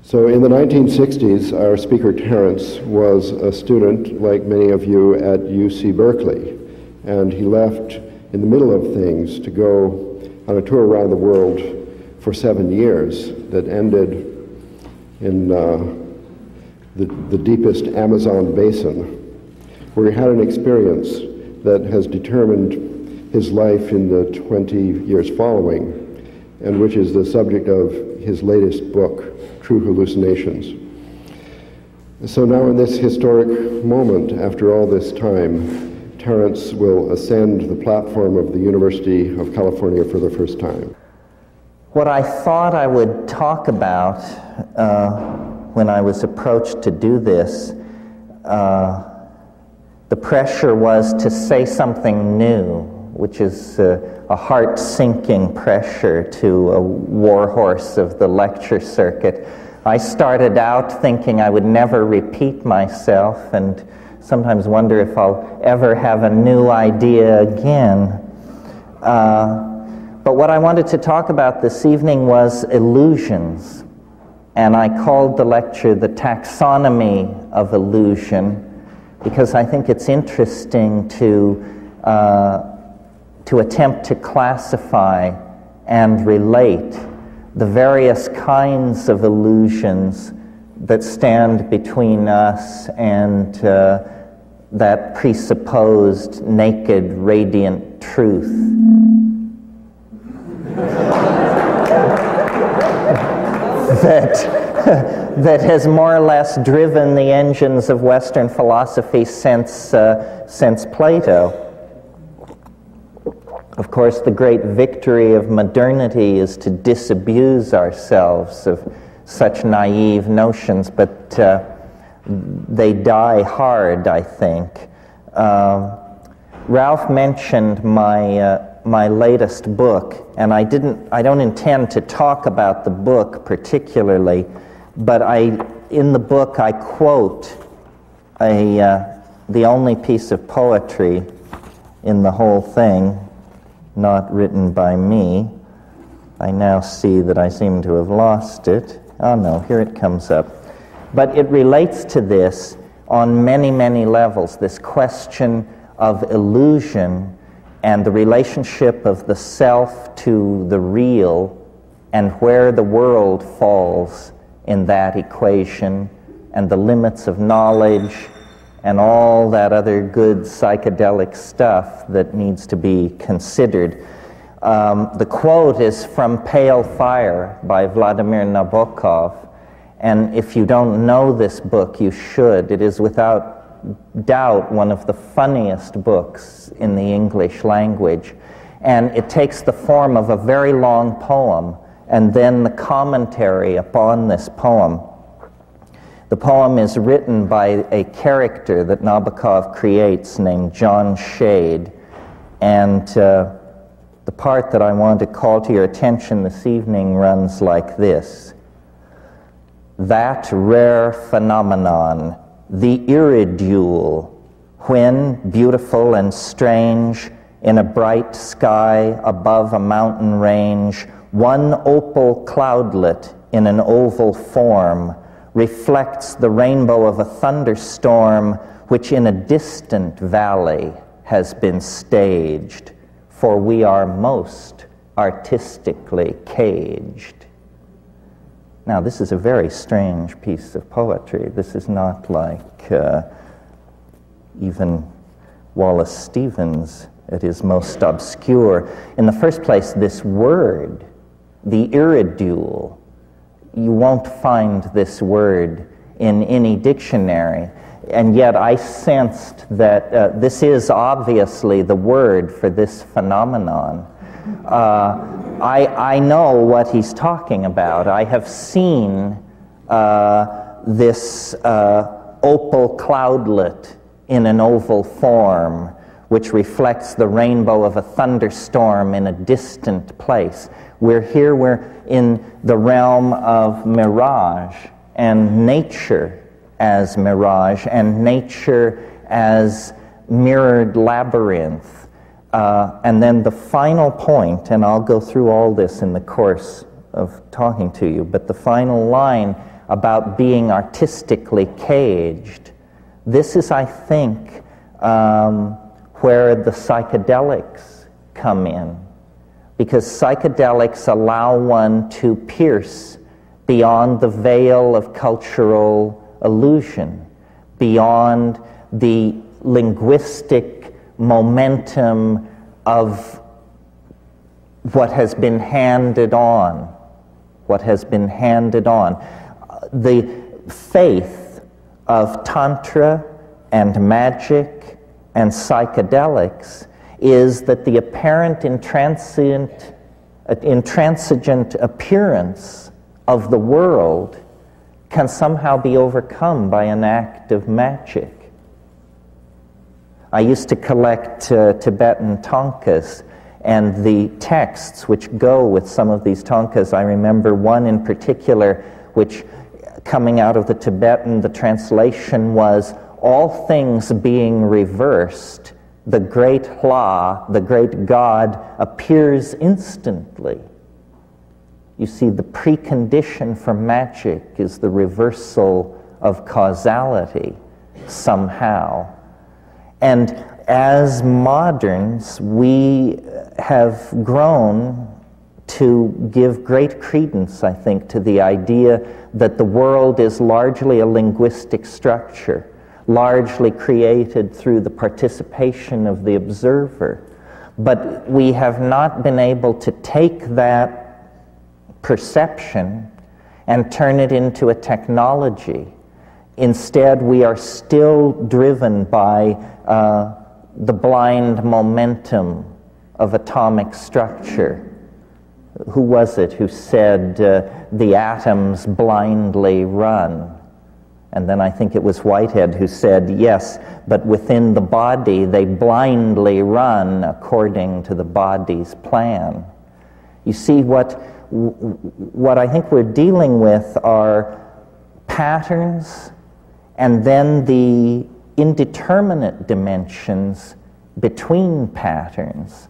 So in the 1960s, our speaker Terence was a student, like many of you, at UC Berkeley, and he left in the middle of things to go on a tour around the world for 7 years that ended in the deepest Amazon basin, where he had an experience that has determined his life in the 20 years following, and which is the subject of his latest book, True Hallucinations. So now in this historic moment, after all this time, Terence will ascend the platform of the University of California for the first time. What I thought I would talk about when I was approached to do this, the pressure was to say something new, which is a heart-sinking pressure to a warhorse of the lecture circuit. I started out thinking I would never repeat myself and sometimes wonder if I'll ever have a new idea again. But what I wanted to talk about this evening was illusions, and I called the lecture The Taxonomy of Illusion, because I think it's interesting to attempt to classify and relate the various kinds of illusions that stand between us and that presupposed naked, radiant truth. that has more or less driven the engines of Western philosophy since Plato. Of course, the great victory of modernity is to disabuse ourselves of such naive notions, but they die hard, I think. Ralph mentioned my latest book, and I don't intend to talk about the book particularly, but in the book I quote the only piece of poetry in the whole thing, not written by me. I now see that I seem to have lost it. Oh no, here it comes up. But it relates to this on many, many levels, this question of illusion and the relationship of the self to the real, and where the world falls in that equation, and the limits of knowledge, and all that other good psychedelic stuff that needs to be considered. The quote is from Pale Fire by Vladimir Nabokov, and if you don't know this book, you should. It is without doubt one of the funniest books in the English language, and it takes the form of a very long poem and then the commentary upon this poem. The poem is written by a character that Nabokov creates named John Shade, and the part that I want to call to your attention this evening runs like this. That rare phenomenon, the iridule, when, beautiful and strange, in a bright sky above a mountain range, one opal cloudlet in an oval form reflects the rainbow of a thunderstorm which in a distant valley has been staged, for we are most artistically caged. Now, this is a very strange piece of poetry. This is not like even Wallace Stevens at his most obscure. In the first place, this word, the iridule, you won't find this word in any dictionary, and yet I sensed that this is obviously the word for this phenomenon. I know what he's talking about. I have seen this opal cloudlet in an oval form, which reflects the rainbow of a thunderstorm in a distant place. We're in the realm of mirage, and nature as mirage, and nature as mirrored labyrinth. And then the final point, and I'll go through all this in the course of talking to you, but the final line about being artistically caged. This is, I think, where the psychedelics come in, because psychedelics allow one to pierce beyond the veil of cultural illusion, beyond the linguistic momentum of what has been handed on. The faith of Tantra and magic and psychedelics is that the apparent intransigent appearance of the world can somehow be overcome by an act of magic. I used to collect Tibetan thangkas, and the texts which go with some of these thangkas, I remember one in particular which, coming out of the Tibetan, the translation was, "All things being reversed, the great Hla, the great God, appears instantly." You see, the precondition for magic is the reversal of causality somehow. And as moderns, we have grown to give great credence, I think, to the idea that the world is largely a linguistic structure, largely created through the participation of the observer. But we have not been able to take that perception and turn it into a technology. Instead, we are still driven by the blind momentum of atomic structure. Who was it who said the atoms blindly run? And then I think it was Whitehead who said, yes, but within the body they blindly run according to the body's plan. You see, what I think we're dealing with are patterns and then the indeterminate dimensions between patterns.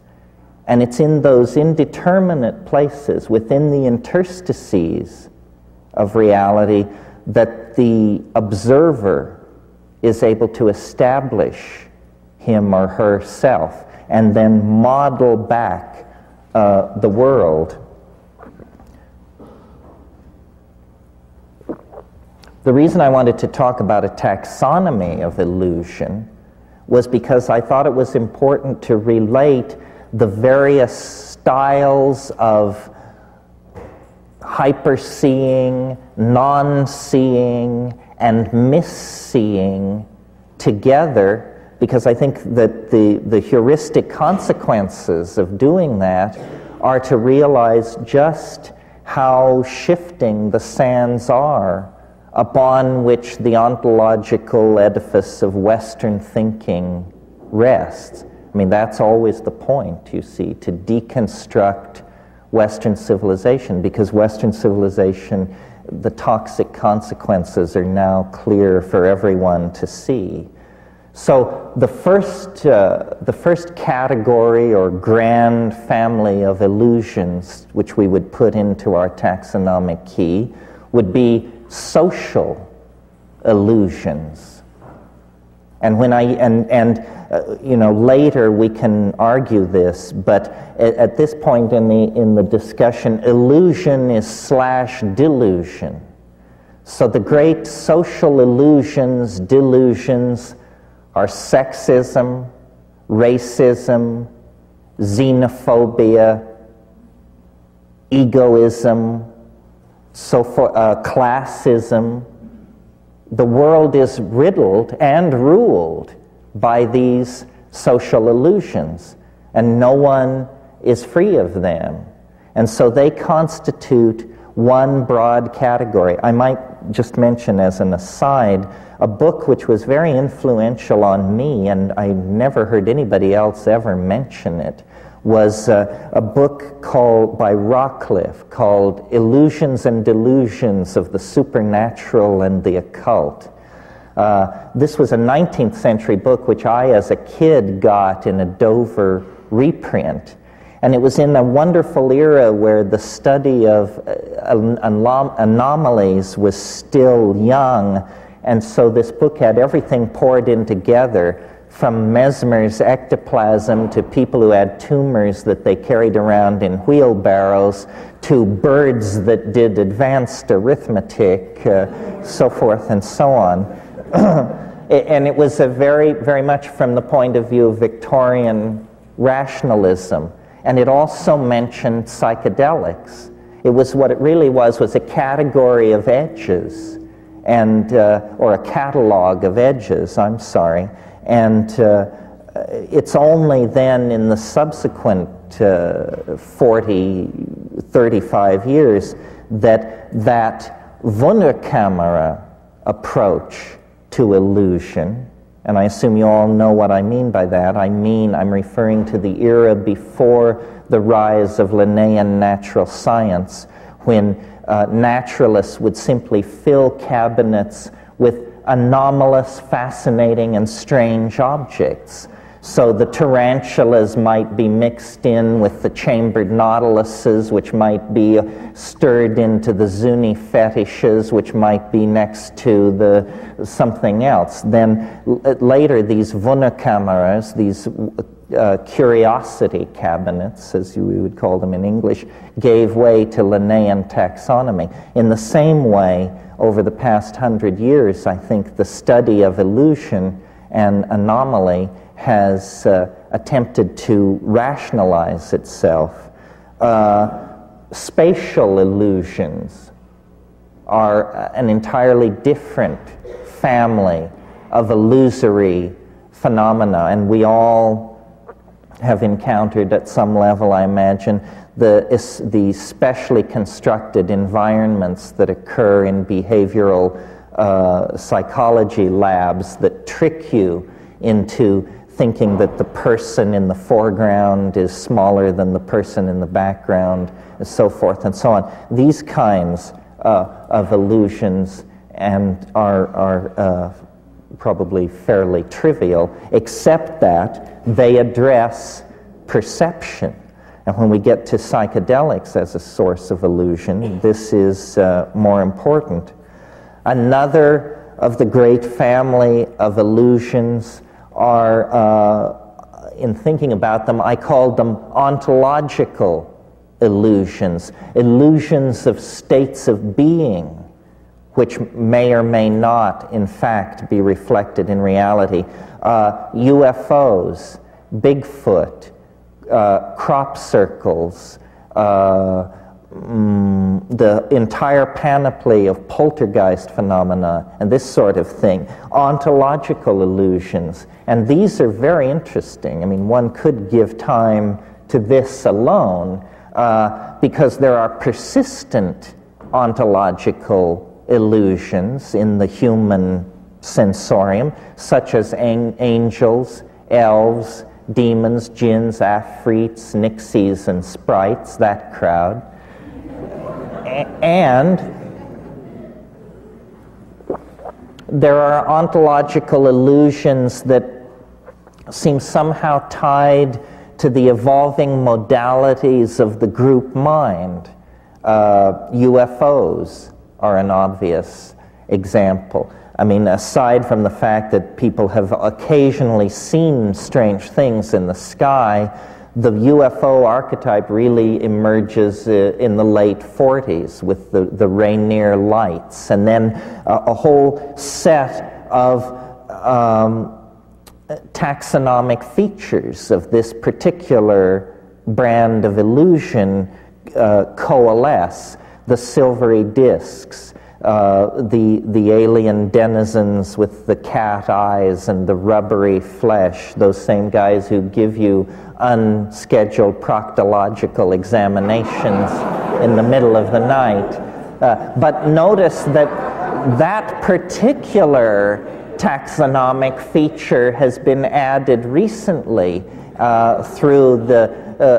And it's in those indeterminate places, within the interstices of reality, that the observer is able to establish him or herself and then model back the world. The reason I wanted to talk about a taxonomy of illusion was because I thought it was important to relate the various styles of hyperseeing, non-seeing, and misseeing together, because I think that the heuristic consequences of doing that are to realize just how shifting the sands are upon which the ontological edifice of Western thinking rests. I mean, that's always the point, you see, to deconstruct Western civilization, because Western civilization, the toxic consequences are now clear for everyone to see. So the first category or grand family of illusions which we would put into our taxonomic key would be social illusions. And when later we can argue this, but at this point in the discussion, illusion is / delusion. So the great social illusions, delusions, are sexism, racism, xenophobia, egoism, classism. The world is riddled and ruled by these social illusions, and no one is free of them. And so they constitute one broad category. I might just mention as an aside, a book which was very influential on me, and I never heard anybody else ever mention it, was a book by Rockcliffe called Illusions and Delusions of the Supernatural and the Occult. This was a 19th century book which I, as a kid, got in a Dover reprint. And it was in a wonderful era where the study of anomalies was still young, and so this book had everything poured in together, from Mesmer's ectoplasm to people who had tumors that they carried around in wheelbarrows, to birds that did advanced arithmetic, so forth and so on. And it was a very much from the point of view of Victorian rationalism. And it also mentioned psychedelics. It was what it really was a category of edges, and or a catalog of edges, I'm sorry. And it's only then in the subsequent 35 years that Wunderkamera approach to illusion, and I assume you all know what I mean by that. I'm referring to the era before the rise of Linnaean natural science, when naturalists would simply fill cabinets with anomalous, fascinating, and strange objects. So the tarantulas might be mixed in with the chambered nautiluses, which might be stirred into the Zuni fetishes, which might be next to the something else. Then later these Wunderkameras, these curiosity cabinets, as we would call them in English, gave way to Linnaean taxonomy. In the same way, over the past 100 years, I think the study of illusion and anomaly has attempted to rationalize itself. Spatial illusions are an entirely different family of illusory phenomena, and we all have encountered at some level, I imagine, the specially constructed environments that occur in behavioral psychology labs that trick you into thinking that the person in the foreground is smaller than the person in the background, and so forth and so on. These kinds of illusions are probably fairly trivial, except that they address perception. And when we get to psychedelics as a source of illusion, this is more important. Another of the great family of illusions are, in thinking about them, I called them ontological illusions, illusions of states of being, which may or may not, in fact, be reflected in reality. UFOs, Bigfoot, crop circles, the entire panoply of poltergeist phenomena, and this sort of thing, ontological illusions. And these are very interesting. I mean, one could give time to this alone, because there are persistent ontological illusions in the human sensorium, such as angels, elves, demons, jinns, afrits, nixies, and sprites, that crowd. And there are ontological illusions that seem somehow tied to the evolving modalities of the group mind. UFOs are an obvious example. I mean, aside from the fact that people have occasionally seen strange things in the sky, the UFO archetype really emerges in the late 40s with the Rainier lights, and then a whole set of taxonomic features of this particular brand of illusion coalesce. The silvery discs, the alien denizens with the cat eyes and the rubbery flesh, those same guys who give you unscheduled proctological examinations in the middle of the night. But notice that that particular taxonomic feature has been added recently through the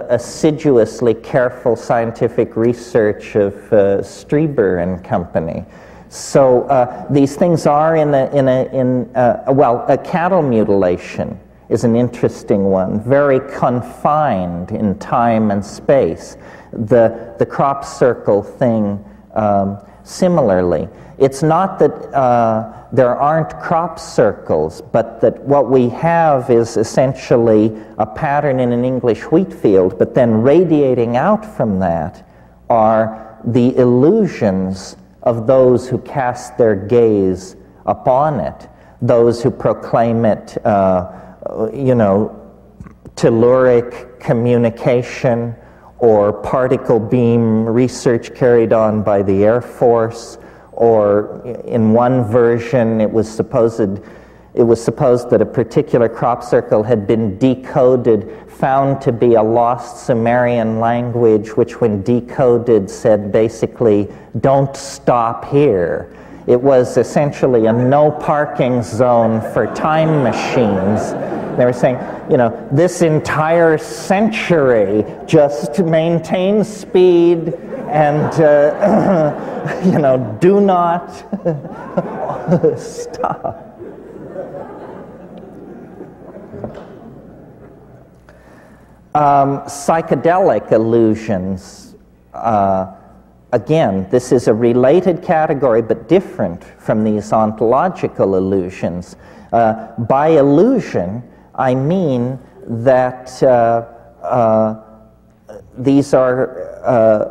assiduously careful scientific research of Strieber and company. So these things are a cattle mutilation is an interesting one, very confined in time and space. The crop circle thing, similarly. It's not that there aren't crop circles, but that what we have is essentially a pattern in an English wheat field, but then radiating out from that are the illusions of those who cast their gaze upon it, those who proclaim it, telluric communication or particle beam research carried on by the Air Force, or in one version it was supposed that a particular crop circle had been decoded, found to be a lost Sumerian language, which when decoded said basically, "Don't stop here." It was essentially a no parking zone for time machines. They were saying, this entire century, just maintain speed and, do not stop. Psychedelic illusions. Again, this is a related category, but different from these ontological illusions. By illusion, I mean that these are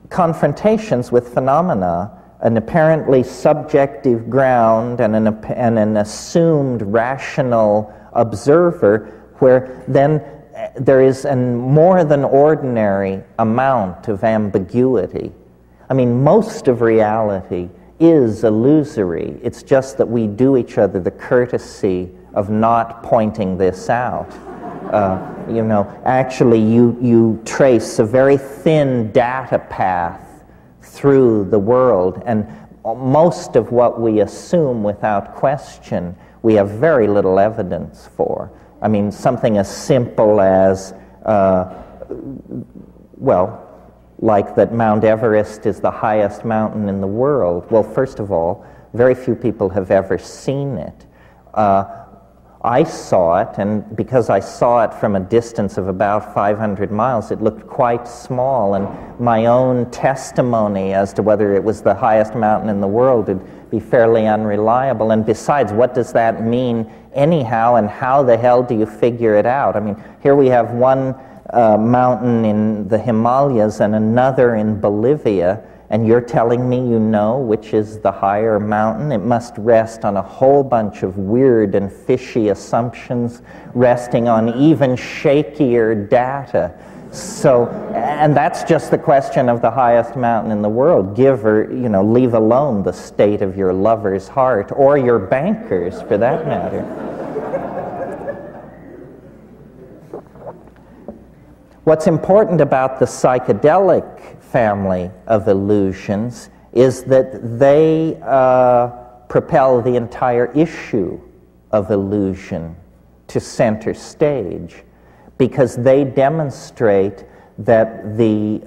confrontations with phenomena, an apparently subjective ground and an assumed rational observer, where then there is a more than ordinary amount of ambiguity. I mean, most of reality is illusory. It's just that we do each other the courtesy of not pointing this out. Actually you trace a very thin data path through the world, and most of what we assume without question, we have very little evidence for. I mean, something as simple as, like that Mount Everest is the highest mountain in the world. Well, first of all, very few people have ever seen it. I saw it, and because I saw it from a distance of about 500 miles, it looked quite small, and my own testimony as to whether it was the highest mountain in the world would be fairly unreliable. And besides, what does that mean anyhow, and how the hell do you figure it out? I mean, here we have one mountain in the Himalayas and another in Bolivia, and you're telling me you know which is the higher mountain? It must rest on a whole bunch of weird and fishy assumptions resting on even shakier data. So, and that's just the question of the highest mountain in the world. Give or, leave alone the state of your lover's heart, or your banker's for that matter. What's important about the psychedelic family of illusions is that they propel the entire issue of illusion to center stage, because they demonstrate that the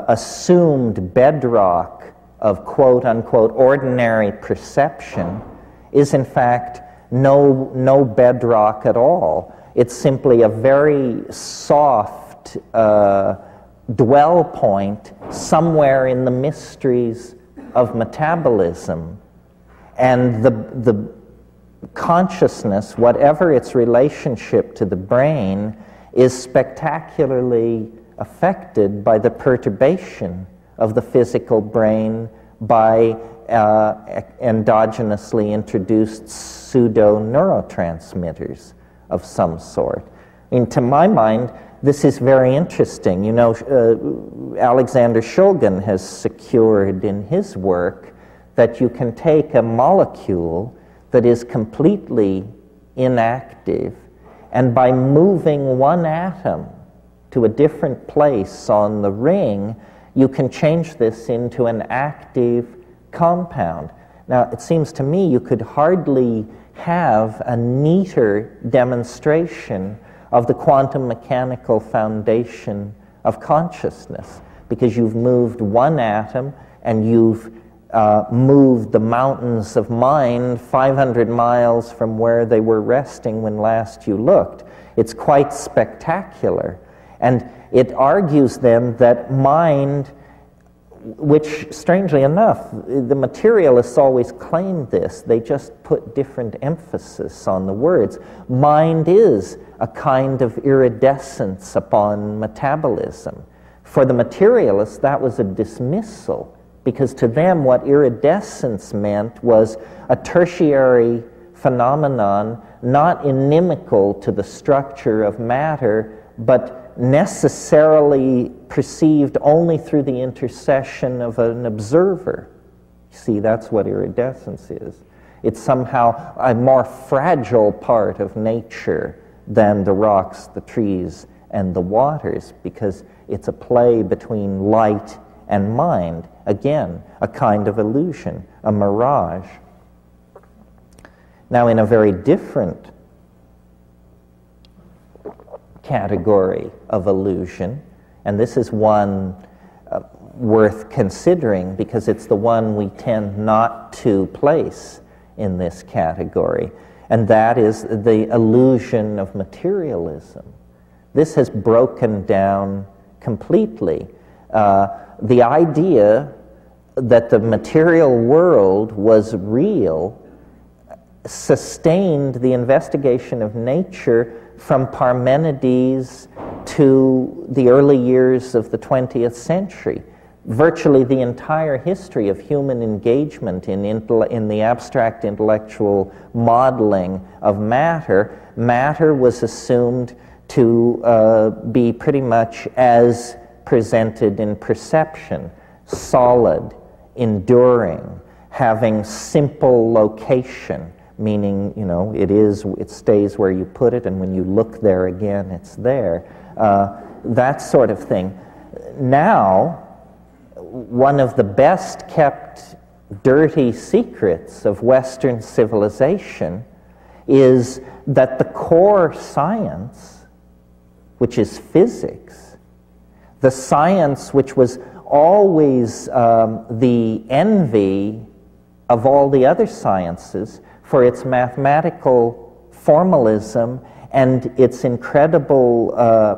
assumed bedrock of quote-unquote ordinary perception is in fact no bedrock at all. It's simply a very soft dwell point somewhere in the mysteries of metabolism. And the consciousness, whatever its relationship to the brain, is spectacularly affected by the perturbation of the physical brain by endogenously introduced pseudo-neurotransmitters of some sort. I mean, to my mind, this is very interesting. Alexander Shulgin has secured in his work that you can take a molecule that is completely inactive, and by moving one atom to a different place on the ring, you can change this into an active compound. Now, it seems to me you could hardly have a neater demonstration of the quantum mechanical foundation of consciousness, because you've moved one atom and you've moved the mountains of mind 500 miles from where they were resting when last you looked. It's quite spectacular. And it argues then that mind, which strangely enough, the materialists always claimed this, they just put different emphasis on the words. Mind is a kind of iridescence upon metabolism. For the materialists, that was a dismissal, because to them what iridescence meant was a tertiary phenomenon not inimical to the structure of matter, but necessarily perceived only through the intercession of an observer. See, that's what iridescence is. It's somehow a more fragile part of nature than the rocks, the trees, and the waters, because it's a play between light and mind. Again, a kind of illusion, a mirage. Now, in a very different category of illusion, and this is one worth considering because it's the one we tend not to place in this category, and that is the illusion of materialism. This has broken down completely. The idea that the material world was real sustained the investigation of nature from Parmenides to the early years of the 20th century. Virtually the entire history of human engagement in the abstract intellectual modeling of matter was assumed to be pretty much as presented in perception: solid, enduring, having simple location, meaning, it stays where you put it, and when you look there again, it's there. That sort of thing. Now, one of the best kept dirty secrets of Western civilization is that the core science, which is physics, the science which was always the envy of all the other sciences for its mathematical formalism and its incredible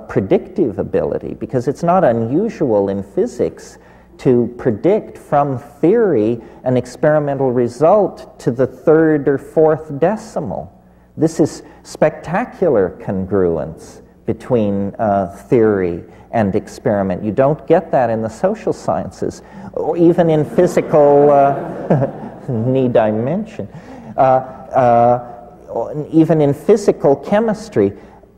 predictive ability, because it's not unusual in physics to predict from theory an experimental result to the third or fourth decimal. This is spectacular congruence between theory and experiment. You don't get that in the social sciences, or even in physical, need I mention, even in physical chemistry.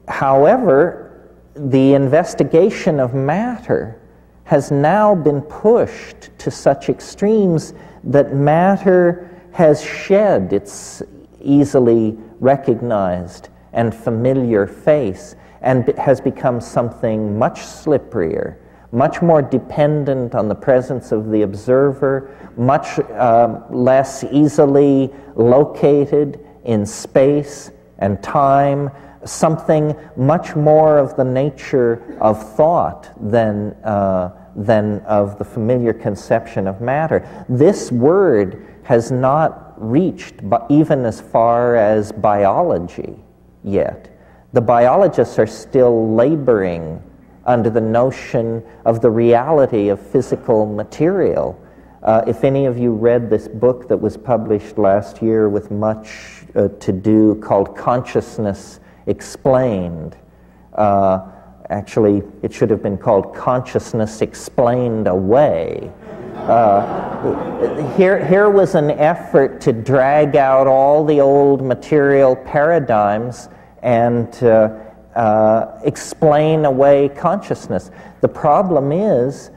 However, the investigation of matter has now been pushed to such extremes that matter has shed its easily recognized and familiar face and has become something much slipperier, much more dependent on the presence of the observer, much less easily located in space and time, something much more of the nature of thought than of the familiar conception of matter. This word has not reached even as far as biology yet. The biologists are still laboring under the notion of the reality of physical material. If any of you read this book that was published last year with much to do, called Consciousness Explained, actually it should have been called Consciousness Explained Away. Here was an effort to drag out all the old material paradigms and explain away consciousness. The problem is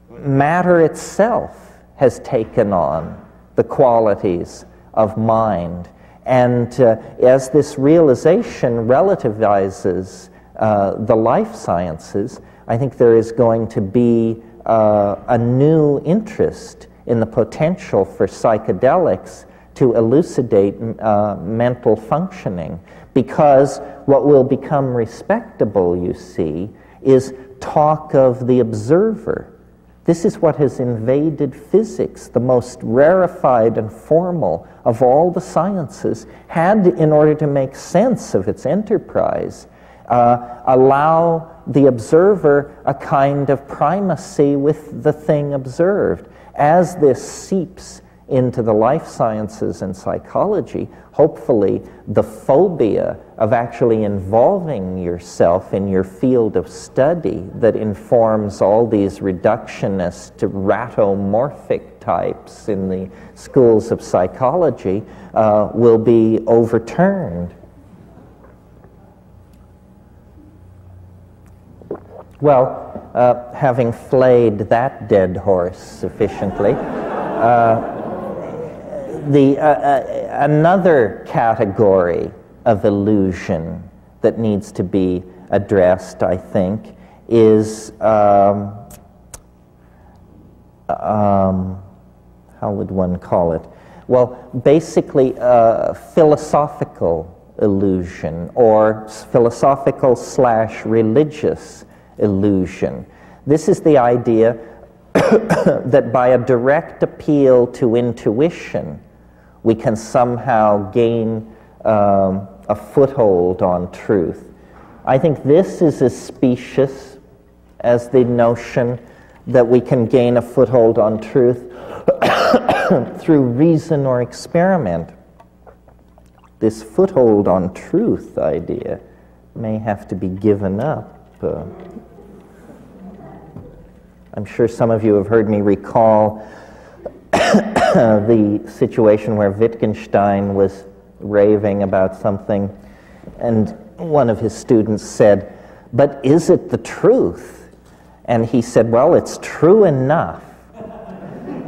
matter itself has taken on the qualities of mind. And as this realization relativizes the life sciences, I think there is going to be a new interest in the potential for psychedelics to elucidate mental functioning, because what will become respectable, you see, is talk of the observer. This is what has invaded physics, the most rarefied and formal of all the sciences, had, in order to make sense of its enterprise, allow the observer a kind of primacy with the thing observed. As this seeps into the life sciences and psychology, hopefully the phobia of actually involving yourself in your field of study that informs all these reductionist, ratomorphic types in the schools of psychology will be overturned. Well, having flayed that dead horse sufficiently, another category of illusion that needs to be addressed, I think, is how would one call it? Well, basically philosophical illusion, or philosophical/religious illusion. This is the idea that by a direct appeal to intuition, we can somehow gain a foothold on truth. I think this is as specious as the notion that we can gain a foothold on truth through reason or experiment. This foothold on truth idea may have to be given up. I'm sure some of you have heard me recall the situation where Wittgenstein was raving about something, and one of his students said, "But is it the truth?" And he said, "Well, it's true enough."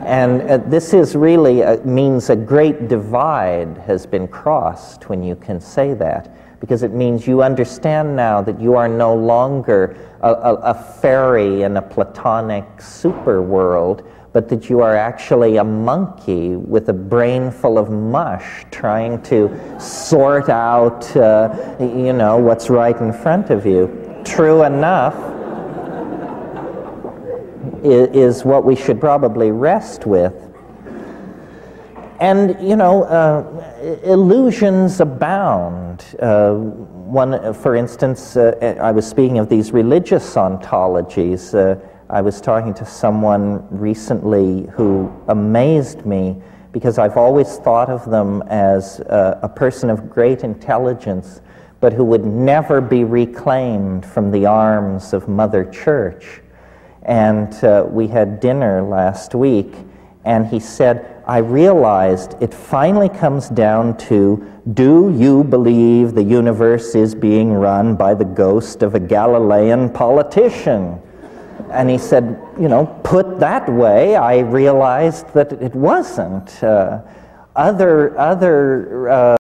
And this is really means a great divide has been crossed when you can say that, because it means you understand now that you are no longer a fairy in a Platonic super world, but that you are actually a monkey with a brain full of mush trying to sort out, what's right in front of you. True enough is what we should probably rest with. And, illusions abound. For instance, I was speaking of these religious ontologies. I was talking to someone recently who amazed me because I've always thought of them as a person of great intelligence, but who would never be reclaimed from the arms of Mother Church. And we had dinner last week, and he said, "I realized it finally comes down to, do you believe the universe is being run by the ghost of a Galilean politician?" And he said, put that way, I realized that it wasn't. Other